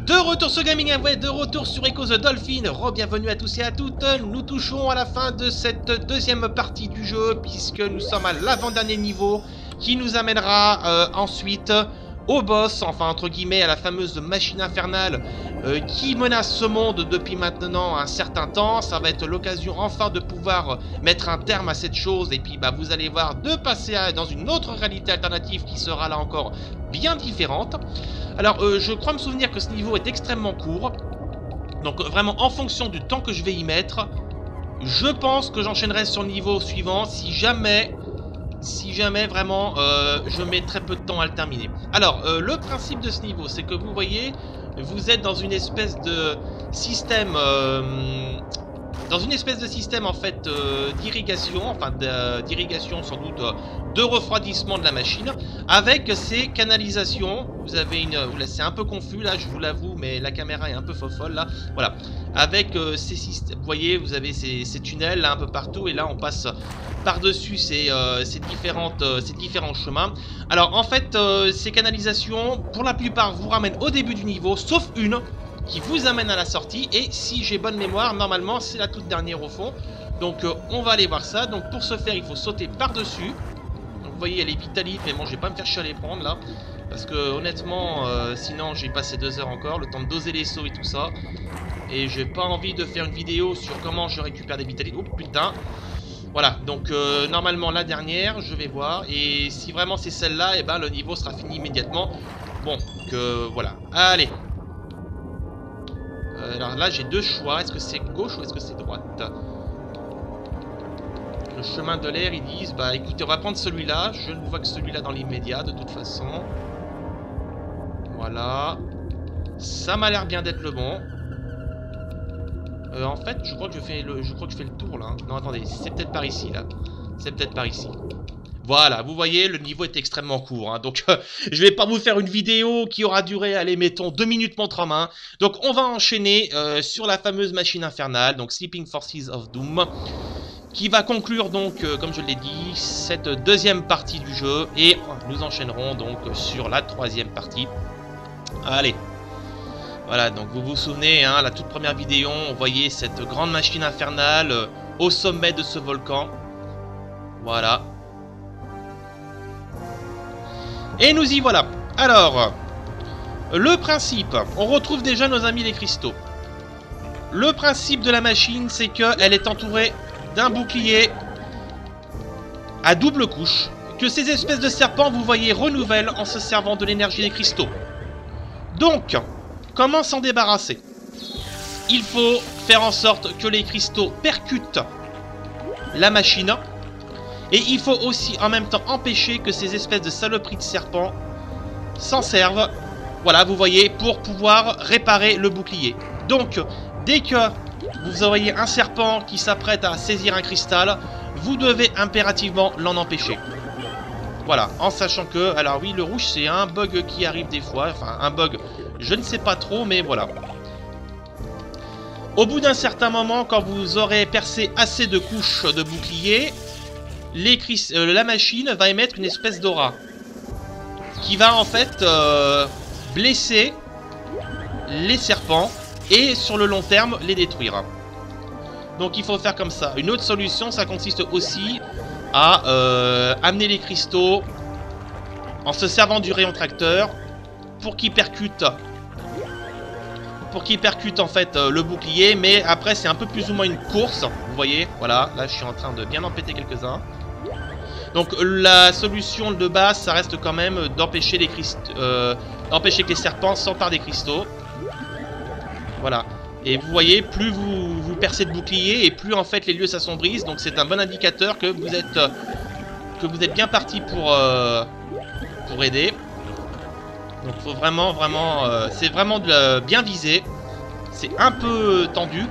De retour sur Gaming Away, de retour sur Echo the Dolphin. Re-bienvenue à tous et à toutes. Nous touchons à la fin de cette deuxième partie du jeu, puisque nous sommes à l'avant-dernier niveau, qui nous amènera ensuite au boss, enfin entre guillemets à la fameuse machine infernale qui menace ce monde depuis maintenant un certain temps. Ça va être l'occasion enfin de pouvoir mettre un terme à cette chose, et puis bah, vous allez voir, de passer dans une autre réalité alternative qui sera là encore bien différente. Alors je crois me souvenir que ce niveau est extrêmement court, donc vraiment en fonction du temps que je vais y mettre, je pense que j'enchaînerai sur le niveau suivant si jamais vraiment je mets très peu de temps à le terminer. Alors le principe de ce niveau, c'est que vous voyez, vous êtes dans une espèce de système en fait d'irrigation, enfin d'irrigation sans doute, de refroidissement de la machine, avec ces canalisations. Vous avez une... Là c'est un peu confus là, je vous l'avoue, mais la caméra est un peu folle là. Voilà, avec ces systèmes, vous voyez, vous avez ces tunnels là un peu partout, et là on passe par-dessus ces différents chemins. Alors en fait, ces canalisations, pour la plupart, vous ramènent au début du niveau, sauf une qui vous amène à la sortie, et si j'ai bonne mémoire, normalement c'est la toute dernière au fond. Donc on va aller voir ça. Donc pour ce faire, il faut sauter par-dessus. Donc vous voyez, elle est vitalite, mais bon, je vais pas me faire chier à les prendre là, parce que honnêtement, sinon j'ai passé 2 heures encore, le temps de doser les sauts et tout ça. Et j'ai pas envie de faire une vidéo sur comment je récupère des vitalites. Oh putain. Voilà, donc normalement la dernière, je vais voir, et si vraiment c'est celle-là, et ben le niveau sera fini immédiatement. Bon, que voilà, allez. Alors là j'ai deux choix, est-ce que c'est gauche ou est-ce que c'est droite? Le chemin de l'air, ils disent, bah écoutez, on va prendre celui-là, je ne vois que celui-là dans l'immédiat de toute façon. Voilà, ça m'a l'air bien d'être le bon. En fait, je crois que je fais le tour là. Non, attendez, c'est peut-être par ici là. C'est peut-être par ici. Voilà, vous voyez, le niveau est extrêmement court, hein, donc je vais pas vous faire une vidéo qui aura duré, allez, mettons 2 minutes montre en main. Donc on va enchaîner sur la fameuse machine infernale, donc Sleeping Forces of Doom, qui va conclure donc, comme je l'ai dit, cette deuxième partie du jeu, et nous enchaînerons donc sur la troisième partie. Allez. Voilà, donc vous vous souvenez, hein, la toute première vidéo, on voyait cette grande machine infernale au sommet de ce volcan. Voilà. Et nous y voilà. Alors, le principe, on retrouve déjà nos amis les cristaux. Le principe de la machine, c'est qu'elle est entourée d'un bouclier à double couche, que ces espèces de serpents, vous voyez, renouvellent en se servant de l'énergie des cristaux. Donc, comment s'en débarrasser? Il faut faire en sorte que les cristaux percutent la machine. Et il faut aussi en même temps empêcher que ces espèces de saloperies de serpents s'en servent, voilà, vous voyez, pour pouvoir réparer le bouclier. Donc, dès que vous voyez un serpent qui s'apprête à saisir un cristal, vous devez impérativement l'en empêcher. Voilà, en sachant que, alors oui, le rouge c'est un bug qui arrive des fois, enfin un bug, je ne sais pas trop, mais voilà. Au bout d'un certain moment, quand vous aurez percé assez de couches de bouclier, la machine va émettre une espèce d'aura qui va en fait blesser les serpents et sur le long terme les détruire. Donc il faut faire comme ça. Une autre solution, ça consiste aussi à amener les cristaux en se servant du rayon tracteur pour qu'ils percutent en fait le bouclier, mais après c'est un peu plus ou moins une course, vous voyez, voilà, là je suis en train de bien en péter quelques-uns. Donc la solution de base, ça reste quand même d'empêcher d'empêcher que les serpents s'emparent des cristaux. Voilà. Et vous voyez, plus vous percez de bouclier, et plus en fait les lieux s'assombrissent. Donc c'est un bon indicateur que vous êtes bien parti pour aider. Donc faut vraiment, c'est vraiment bien visé. C'est un peu tendu.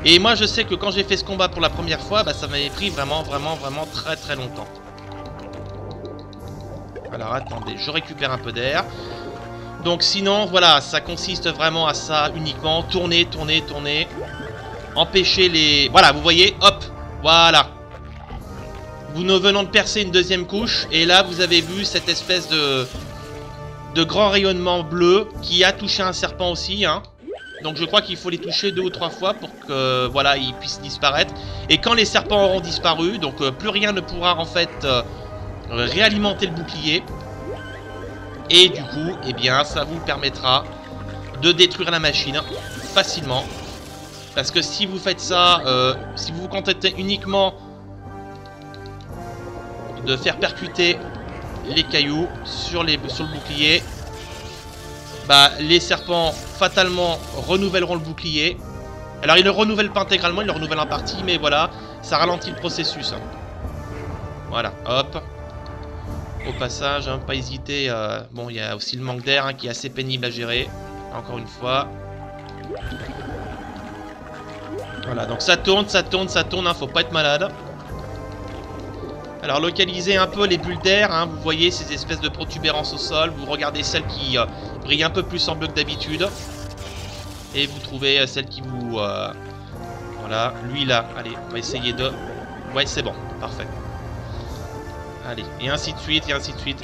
Et moi je sais que quand j'ai fait ce combat pour la première fois, bah, ça m'avait pris vraiment très longtemps. Alors attendez, je récupère un peu d'air. Donc sinon voilà, ça consiste vraiment à ça uniquement. Tourner. Empêcher les... Voilà, vous voyez, hop, voilà. Nous venons de percer une deuxième couche, et là vous avez vu cette espèce de grands rayonnements bleus qui a touché un serpent aussi, hein. Donc je crois qu'il faut les toucher 2 ou 3 fois pour que voilà, ils puissent disparaître. Et quand les serpents auront disparu, donc plus rien ne pourra en fait réalimenter le bouclier. Et du coup, eh bien, ça vous permettra de détruire la machine facilement. Parce que si vous faites ça, si vous vous contentez uniquement de faire percuter les cailloux sur le bouclier, bah, les serpents fatalement renouvelleront le bouclier. Alors ils ne le renouvellent pas intégralement, ils le renouvellent en partie, mais voilà, ça ralentit le processus. Voilà, hop. Au passage, hein, pas hésiter. Bon, il y a aussi le manque d'air hein, qui est assez pénible à gérer. Encore une fois. Voilà, donc ça tourne, hein, faut pas être malade. Alors localisez un peu les bulles d'air, hein, vous voyez ces espèces de protubérances au sol, vous regardez celles qui brillent un peu plus en bleu que d'habitude. Et vous trouvez celle qui vous... voilà, lui là, allez, on va essayer de... Ouais, c'est bon, parfait. Allez, et ainsi de suite, et ainsi de suite.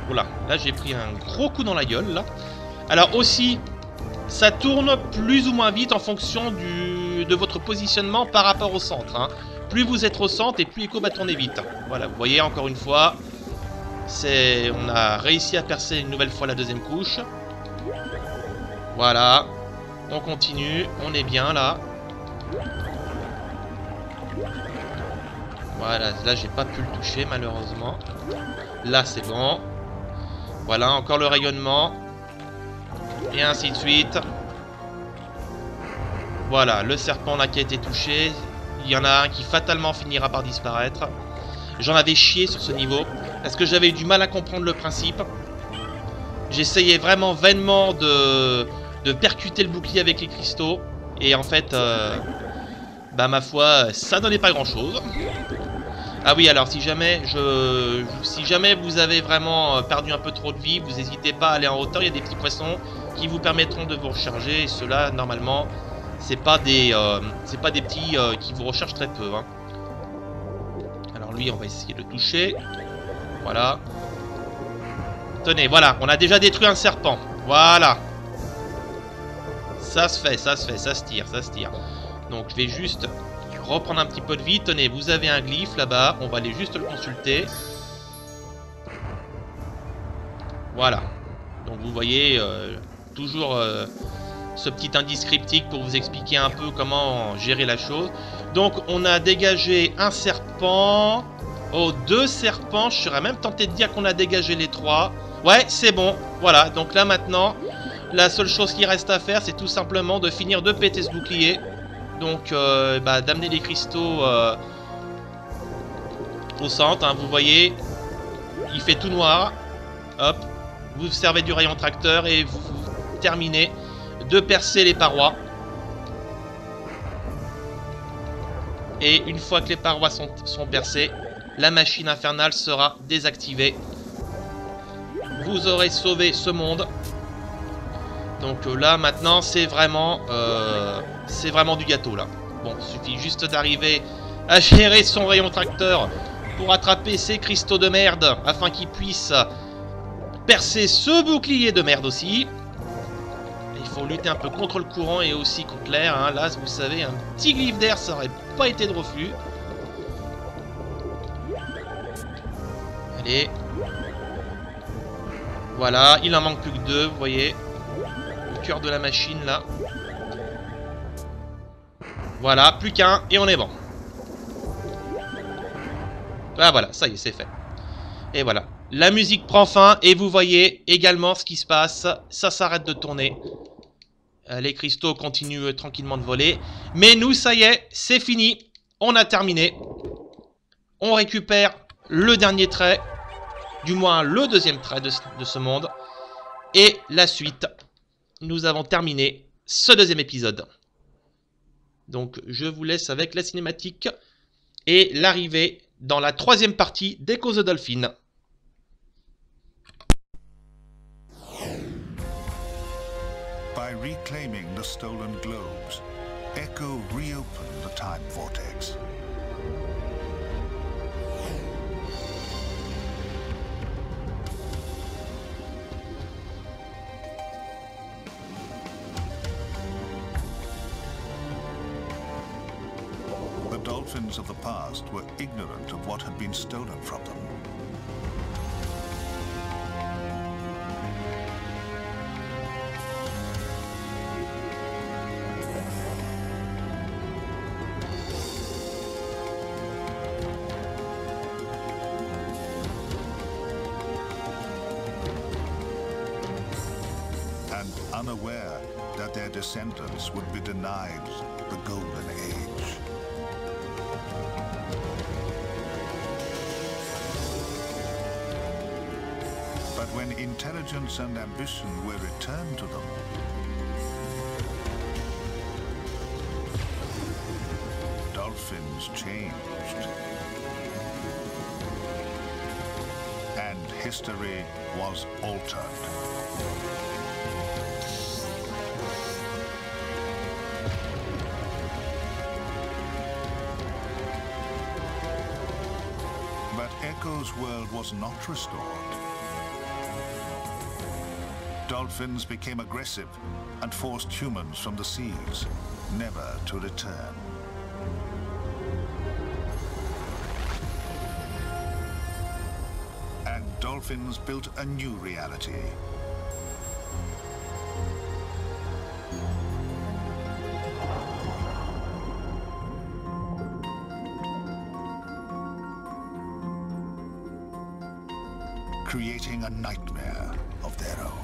Oula, là j'ai pris un gros coup dans la gueule, là. Alors aussi, ça tourne plus ou moins vite en fonction de votre positionnement par rapport au centre, hein. Plus vous êtes au centre et plus Echo va tourner vite. Voilà, vous voyez encore une fois, on a réussi à percer une nouvelle fois la deuxième couche. Voilà, on continue, on est bien là. Voilà, là j'ai pas pu le toucher malheureusement. Là c'est bon. Voilà, encore le rayonnement. Et ainsi de suite. Voilà, le serpent là qui a été touché. Il y en a un qui fatalement finira par disparaître. J'en avais chié sur ce niveau. Parce que j'avais eu du mal à comprendre le principe. J'essayais vraiment vainement de percuter le bouclier avec les cristaux. Et en fait, bah ma foi, ça donnait pas grand chose. Ah oui, alors si jamais vous avez vraiment perdu un peu trop de vie, vous n'hésitez pas à aller en hauteur. Il y a des petits poissons qui vous permettront de vous recharger. Et ceux-là, normalement... c'est pas des petits qui vous recherchent très peu, hein. Alors lui, on va essayer de le toucher. Voilà. Tenez, voilà, on a déjà détruit un serpent. Voilà. Ça se fait, ça se tire, ça se tire. Donc je vais juste reprendre un petit peu de vie. Tenez, vous avez un glyphe là-bas. On va aller juste le consulter. Voilà. Donc vous voyez, toujours... ce petit indice cryptique pour vous expliquer un peu comment gérer la chose. Donc on a dégagé un serpent. Oh, 2 serpents. Je serais même tenté de dire qu'on a dégagé les 3. Ouais, c'est bon. Voilà, donc là maintenant, la seule chose qui reste à faire, c'est tout simplement de finir de péter ce bouclier. Donc bah, d'amener les cristaux au centre, hein, vous voyez. Il fait tout noir. Hop. Vous servez du rayon tracteur et vous terminez de percer les parois. Et une fois que les parois sont percées, la machine infernale sera désactivée. Vous aurez sauvé ce monde. Donc là maintenant c'est vraiment du gâteau là. Bon, il suffit juste d'arriver à gérer son rayon tracteur pour attraper ces cristaux de merde afin qu'ils puissent percer ce bouclier de merde aussi. Il faut lutter un peu contre le courant et aussi contre l'air, hein. Là, vous savez, un petit glyphe d'air, ça aurait pas été de refus. Allez. Voilà, il en manque plus que 2, vous voyez. Le cœur de la machine, là. Voilà, plus qu'un, et on est bon. Ah voilà, ça y est, c'est fait. Et voilà. La musique prend fin, et vous voyez également ce qui se passe. Ça s'arrête de tourner. Les cristaux continuent tranquillement de voler. Mais nous, ça y est, c'est fini. On a terminé. On récupère le dernier trait. Du moins, le deuxième trait de ce monde. Et la suite. Nous avons terminé ce deuxième épisode. Donc, je vous laisse avec la cinématique. Et l'arrivée dans la troisième partie d'Echo the Dolphin. By reclaiming the stolen globes, Echo reopened the time vortex. dolphins of the past were ignorant of what had been stolen from them. And unaware that their descendants would be denied the Golden Age. But when intelligence and ambition were returned to them, dolphins changed. And history was altered. But Echo's world was not restored. Dolphins became aggressive and forced humans from the seas, never to return. And dolphins built a new reality. Creating a nightmare of their own.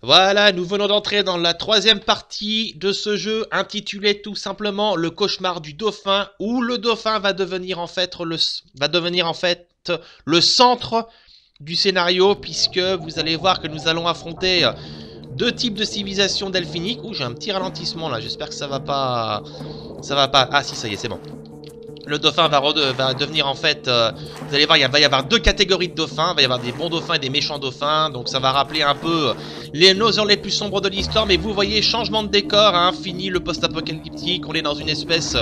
Voilà, nous venons d'entrer dans la troisième partie de ce jeu intitulé tout simplement Le Cauchemar du Dauphin, où le Dauphin va devenir en fait le centre du scénario, puisque vous allez voir que nous allons affronter deux types de civilisations delphiniques. Ouh, j'ai un petit ralentissement là, j'espère que ça va pas... Ah si, ça y est, c'est bon. Le dauphin va devenir en fait, vous allez voir, il va y avoir deux catégories de dauphins, il va y avoir des bons dauphins et des méchants dauphins, donc ça va rappeler un peu nos heures les plus sombres de l'histoire, mais vous voyez, changement de décor, hein, fini le post-apocalyptique, on est dans une espèce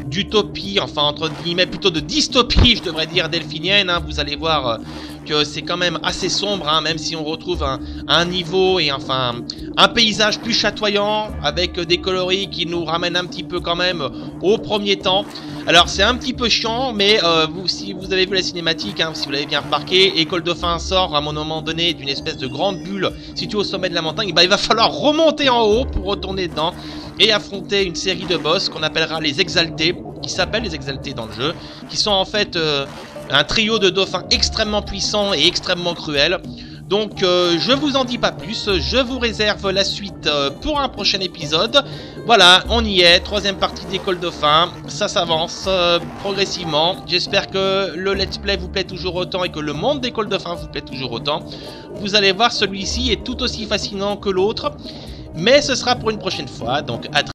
d'utopie, enfin entre guillemets plutôt de dystopie, je devrais dire, delphinienne, hein, vous allez voir que c'est quand même assez sombre, hein, même si on retrouve un niveau et enfin un paysage plus chatoyant, avec des coloris qui nous ramènent un petit peu quand même au premier temps. Alors c'est un petit peu chiant, mais si vous avez vu la cinématique, hein, si vous l'avez bien remarqué, École Dauphin sort à un moment donné d'une espèce de grande bulle située au sommet de la montagne, et bah, il va falloir remonter en haut pour retourner dedans et affronter une série de boss qu'on appellera les Exaltés, qui s'appellent les Exaltés dans le jeu, qui sont en fait un trio de dauphins extrêmement puissants et extrêmement cruels. Donc je vous en dis pas plus, je vous réserve la suite pour un prochain épisode. Voilà, on y est, troisième partie d'École Dauphin, ça s'avance progressivement. J'espère que le let's play vous plaît toujours autant et que le monde d'École Dauphin vous plaît toujours autant. Vous allez voir, celui-ci est tout aussi fascinant que l'autre, mais ce sera pour une prochaine fois, donc à très